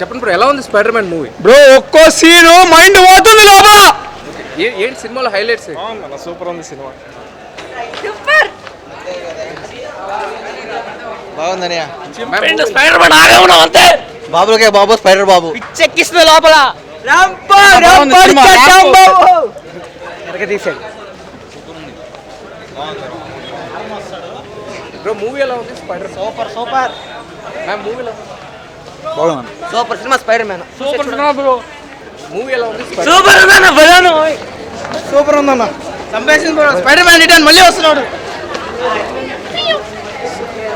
చెప్పండి బ్రో, ఎలా ఉంది స్పైడర్ మ్యాన్ మూవీ? బ్రో ఒక్కో సీను మైండ్ పోతుంది లోపల. ఏంటి సినిమాలో హైలైట్స్? సూపర్ ఉంది సినిమా. బాగుందనియా స్పైడర్ మ్యాన్ ఆగే ఉన్నాం అంతే. బాబులకే బాబు స్పైడర్ బాబు పిచ్చెక్కిస్తుంది లోపల. బ్రో మూవీ ఎలా ఉంది? స్పైడర్ సూపర్ మ్యామ్ మూవీ ఎలా ఉంది? బాగుంది. సూపర్ సినిమా స్పైడర్ మ్యాన్. సూపర్ సినిమా బ్రో. మూవీ ఎలా ఉంది? సూపర్ మ్యాన్ బలాను. సూపర్ ఉందన్న. Sensation bro. Spider Man return మళ్ళీ వస్తున్నాడు.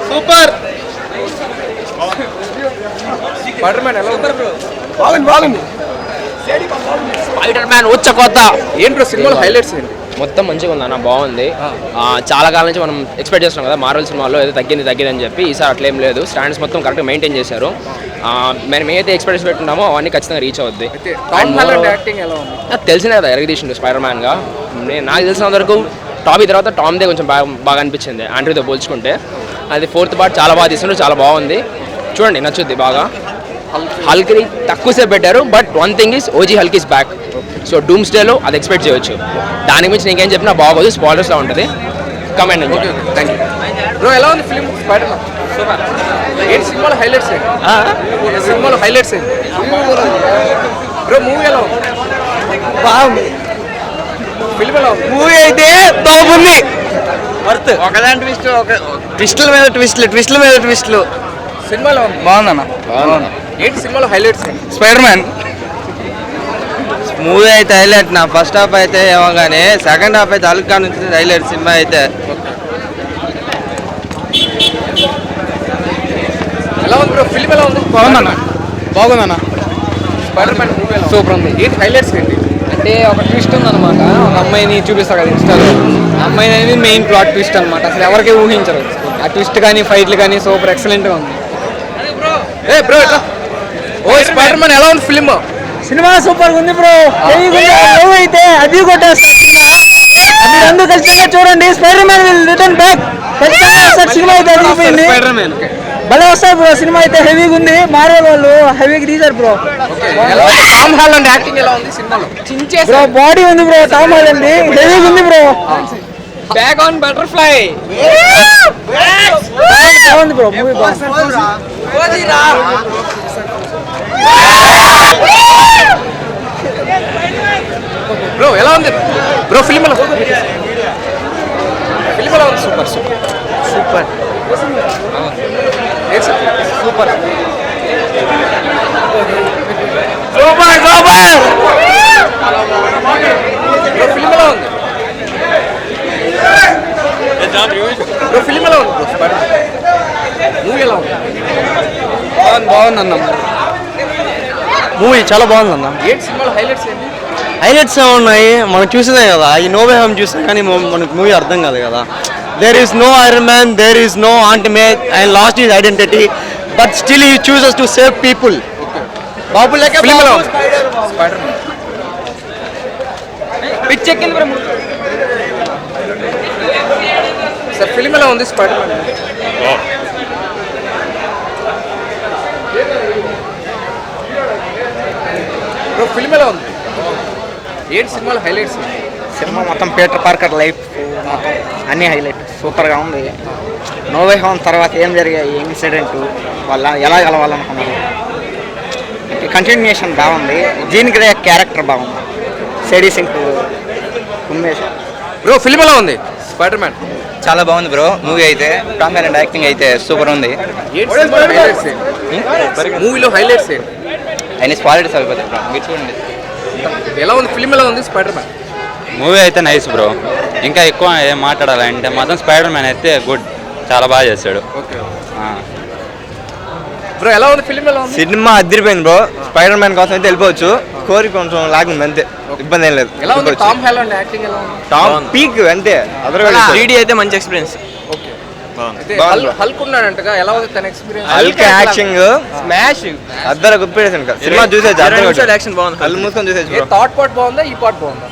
సూపర్. స్పైడర్ మ్యాన్ ఎలా ఉంది బ్రో? బాగుంది. స్పైడర్ మ్యాన్ వచ్చ కొత్త. ఏంటి బ్రో సినిమాలో హైలైట్స్ ఏంటి? మొత్తం మంచిగా ఉంది అన్న, బాగుంది. చాలా కాలం నుంచి మనం ఎక్స్పెక్ట్ చేస్తున్నాం కదా మార్వెల్ సినిమాలో ఏదో తగ్గింది అని చెప్పి. ఈసారి అట్లేం లేదు, స్టాండ్స్ మొత్తం కరెక్ట్గా మెయింటైన్ చేశారు. మనం ఏదైతే ఎక్స్పెక్టేషన్ పెట్టుకున్నామో అవన్నీ ఖచ్చితంగా రీచ్ అవుద్ది. యాక్టింగ్ ఎలా ఉంది? నాకు తెలిసినే కదా ఎరగదీసిండు స్పైడర్ మ్యాన్గా. నాకు తెలిసినంత వరకు టాబీ తర్వాత టామ్దే కొంచెం బాగా అనిపించింది ఆండ్రూతో పోల్చుకుంటే. అది 4th పార్ట్ చాలా బాగా తీస్తుండ్రు, చాలా బాగుంది, చూడండి నచ్చుద్ది బాగా. హల్క్ని తక్కువసేపు పెట్టారు, but one thing is OG Hulk is back. So dooms డేలో అది ఎక్స్పెక్ట్ చేయొచ్చు. దానికి మించి నీకేం చెప్పినా బాగోదు, స్పాయిలర్స్లో ఉంటుంది. కమెంట్ అండి. Thank you bro. ఎలా ఉంది ఫిల్మ్ స్పైడర్ మ్యాన్? సూపర్. ఏంటి సినిమాలో హైలైట్స్ ఏంటి? సినిమాలో హైలైట్స్ ఏంటి బ్రో? మూవీ ఎలా ఉంది? బాగుంది. ఫిల్మ్ ఎలా ఉంది? మూవీ అయితే బాగుంది. వర్త్. ఒకదాని ట్విస్ట్, ట్విస్టుల మీద ట్విస్టులు. సినిమాలో ఉంది? బాగుందన్న. ఏంటి సినిమాలో హైలైట్స్ ఏంటి? స్పైడర్ మ్యాన్ మూవీ అయితే హైలైట్. నా ఫస్ట్ హాఫ్ అయితే ఏమో కానీ సెకండ్ హాఫ్ అయితే అల్కా నుంచి హైలైట్ సినిమా అయితే. ఎలా ఉంది బ్రో ఫిల్మ్? ఎలా ఉంది? బాగుందన్న. స్పైడర్ మ్యాన్ మూవీ ఎలా సూపర్ ఉంది. ఏంటి హైలైట్స్ ఏంటి? అంటే ఒక ట్విస్ట్ ఉందన్నమాట. ఒక అమ్మాయిని చూపిస్తారు కదా ఇన్స్టాలో. అమ్మాయి అనేది మెయిన్ ప్లాట్ ట్విస్ట్ అనమాట. అసలు ఎవరికి ఊహించరు. ఆ ట్విస్ట్ కానీ ఫైట్లు కానీ సూపర్ ఎక్సలెంట్గా ఉంది. బ్రో ఓ స్పైడర్ మ్యాన్ ఎలా ఉంది ఫిల్మ్? సినిమా సూపర్ ఉంది బ్రో. అయితే అది కొట్టేస్తారు సినిమా. అది అందరూ ఖచ్చితంగా చూడండి. Spider man will return back. Cinema అయితే అదిరిపోయింది. భలే వస్తారు బ్రో. సినిమా అయితే హెవీగా ఉంది. మార్వెల్ వాళ్ళు హెవీగా తీశారు బ్రో. టామ్ హాలండ్ యాక్టింగ్ ఎలా ఉంది సినిమాలో? బ్రో బాడీ ఉంది బ్రో. టామ్ హాలండ్ హెవీగా ఉంది బ్రో. బ్యాక్ ఆన్ బటర్ఫ్లై బాగుంది బ్రో. మూవీ బాగుంది. బ్రో ఎలా ఉంది బ్రో ఫిల్మ్? ఎలా ఉంది? Super super. బ్రో ఫిల్మ్ ఎలా ఉంది? బ్రో ఫిల్మ్ ఎలా ఉంది? మూవీ ఎలా ఉంది? బాగుందన్న. మూవీ చాలా బాగుందన్న. ఏంటి సినిమాలో హైలైట్స్ ఏంటి? హైలైట్స్ ఉన్నాయి మనం చూసినా కదా. ఈ నో వే హోమ్ చూసినా కానీ మనకు మూవీ అర్థం కాదు కదా. There is no Iron Man, there is no Aunt May and last his identity, but still he chooses to save people. బాబు లెక్క స్పైడర్ మ్యాన్ పిచ్చెక్కింది బ్రో. సార్ ఫిల్మ్ ఎలా ఉంది స్పైడర్ మ్యాన్? బ్రో ఫిల్మ్ ఎలా ఉంది? ఏంటి సినిమాలో హైలైట్స్? సినిమా మొత్తం పీటర్ పార్కర్ లైఫ్ అన్నీ హైలైట్. సూపర్గా ఉంది. నో వే హోమ్ తర్వాత ఏం జరిగాయి, ఇన్సిడెంట్, వాళ్ళ ఎలా కలవాలనుకున్నారు, కంటిన్యూషన్ బాగుంది. జీన్ గ్రే క్యారెక్టర్ బాగుంది. సేడీ సింగ్ ఉమ్మేష్. బ్రో ఫిల్మ్ ఎలా ఉంది స్పైడర్ మ్యాన్? చాలా బాగుంది బ్రో. మూవీ అయితే టామ్ హాలండ్ యాక్టింగ్ అయితే సూపర్ ఉంది. మూవీలో హైలైట్స్ ఏంటి? అయినా క్వాలిటీస్ అయిపోతాయి బ్రో, మీరు చూడండి. ఎలా ఉంది ఫిల్మ్? ఎలా ఉంది స్పైడర్ మ్యాన్? మూవీ అయితే నైస్ బ్రో. ఇంకా ఎక్కువ ఏం మాట్లాడాలంటే మాత్రం స్పైడర్ మ్యాన్ అయితే గుడ్, చాలా బాగా చేశాడు. ఓకే బ్రో ఎలా ఉంది ఫిల్మ్? ఎలా ఉంది? సినిమా అదిరిపోయింది బ్రో. స్పైడర్ మ్యాన్ కోసం అయితే వెళ్ళిపోవచ్చు. కోరి కొంచెం లాగుంది అంతే, ఇబ్బంది ఏం లేదు. ఎలా ఉంది టామ్ హాలండ్ యాక్టింగ్? ఎలా ఉంది? టామ్ పీక్ అంతే. 3D అయితే మంచి ఎక్స్పీరియన్స్. హల్క్ ఉన్నాడంటగా, ఎలా ఉంది తన ఎక్స్పీరియన్స్? హల్క్ యాక్షన్ స్మాష్ అద్దరు గుప్పెడేసాను కదా. సినిమా చూసేది యాక్షన్ బాగుంది. కళ్ళు మూసుకొని చూసేది. థాట్ పార్ట్ బాగుందా, ఈ పార్ట్ బాగుందా?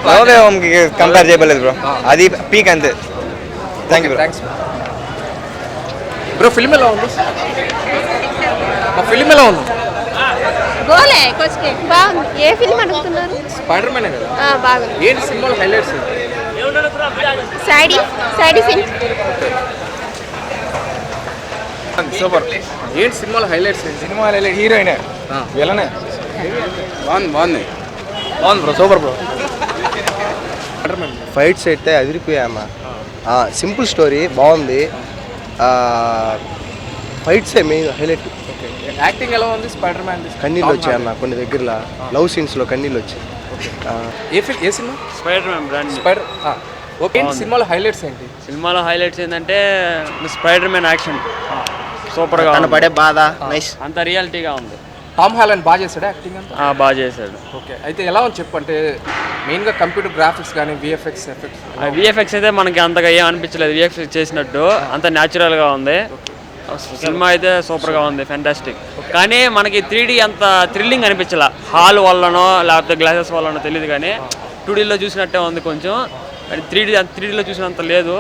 నోవే హోమ్ కి కంపేర్ చేయలేదు బ్రో, అది పీక్ అంతే. Thank you bro. Thanks bro. Film ఎలా ఉంది? మా ఫిల్మ్ ఎలా ఉంది? గోలే కోచ్కే బాగుంది. ఏ ఫిల్మ్ అనుకున్నారు? స్పైడర్ మ్యాన్ కదా. బాగుంది. ఏంటి సినిమాలో హైలైట్స్ ఏంటి? సైడీ సీన్. సూపర్. ఏంటి సినిమాలో హైలైట్స్ ఏంటి? సినిమా హీరోయిన్ విలనే బాగుంది bro, super bro. Spider man fights అయితే అదిరిపోయామ్మా. సింపుల్ స్టోరీ బాగుంది. Fights main highlight. యాక్టింగ్ ఎలా ఉంది స్పైడర్ మ్యాన్? కన్నీళ్ళు వచ్చాయన్న కొన్ని దగ్గరలో, లవ్ సీన్స్లో కన్నీళ్ళు వచ్చాయి. ఏ సినిమా? Spider Man brand spider. Okay, సినిమాలో హైలైట్స్ ఏంటి? సినిమాలో హైలైట్స్ ఏంటంటే స్పైడర్ మ్యాన్ యాక్షన్ సూపర్గా ఉంది. పడే బాధ నైస్. అంత రియాలిటీగా ఉంది. టామ్ హాలండ్ బాగా చేశాడు యాక్టింగ్ అంతా. బాగా చేశాడు. ఓకే, అయితే ఎలా ఉంది చెప్పు. అంటే మెయిన్గా కంప్యూటర్ గ్రాఫిక్స్ కానీ విఎఫ్ఎక్స్ ఎఫెక్ట్స్. విఎఫ్ఎక్స్ అయితే మనకి అంతగా ఏం అనిపించలేదు. విఎఫ్ఎక్స్ చేసినట్టు అంత న్యాచురల్గా ఉంది. సినిమా అయితే సూపర్గా ఉంది, ఫ్యాంటాస్టిక్. కానీ మనకి 3D అంత థ్రిల్లింగ్ అనిపించలే. హాల్ వల్లనో లేకపోతే గ్లాసెస్ వల్లనో తెలియదు, కానీ 2Dలో చూసినట్టే ఉంది కొంచెం. 3Dలో చూసినంత లేదు.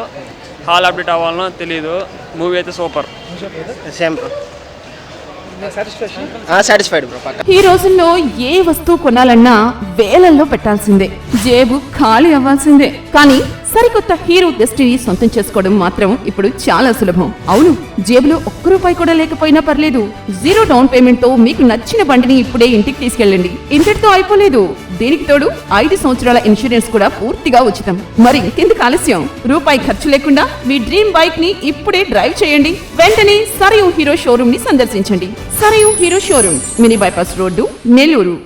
హాల్ అప్డేట్ అవ్వాలనో తెలియదు. మూవీ అయితే సూపర్. Same satisfied bro. ఈ రోజుల్లో ఏ వస్తువు కొనాలన్నా వేలల్లో పెట్టాల్సిందే, జేబు ఖాళీ అవ్వాల్సిందే. కానీ సరికొత్త హీరో డెస్టినీ సొంతం చేసుకోవడం మాత్రం ఇప్పుడు చాలా సులభం. అవును, జేబులో ఒక్క రూపాయి కూడా లేకపోయినా పర్లేదు. 0 డౌన్ పేమెంట్ తో మీకు నచ్చిన బండిని ఇప్పుడే ఇంటికి తీసుకెళ్ళండి. ఇంతటితో అయిపోలేదు, దీనికి తోడు 5 సంవత్సరాల ఇన్సూరెన్స్ కూడా పూర్తిగా ఉచితం. మరి ఇంకెందుకు ఆలస్యం? రూపాయి ఖర్చు లేకుండా మీ డ్రీమ్ బైక్ ని ఇప్పుడే డ్రైవ్ చేయండి. వెంటనే సరయూ హీరో షోరూమ్ ని సందర్శించండి. Sarayu hero showroom, mini bypass road, Nellore.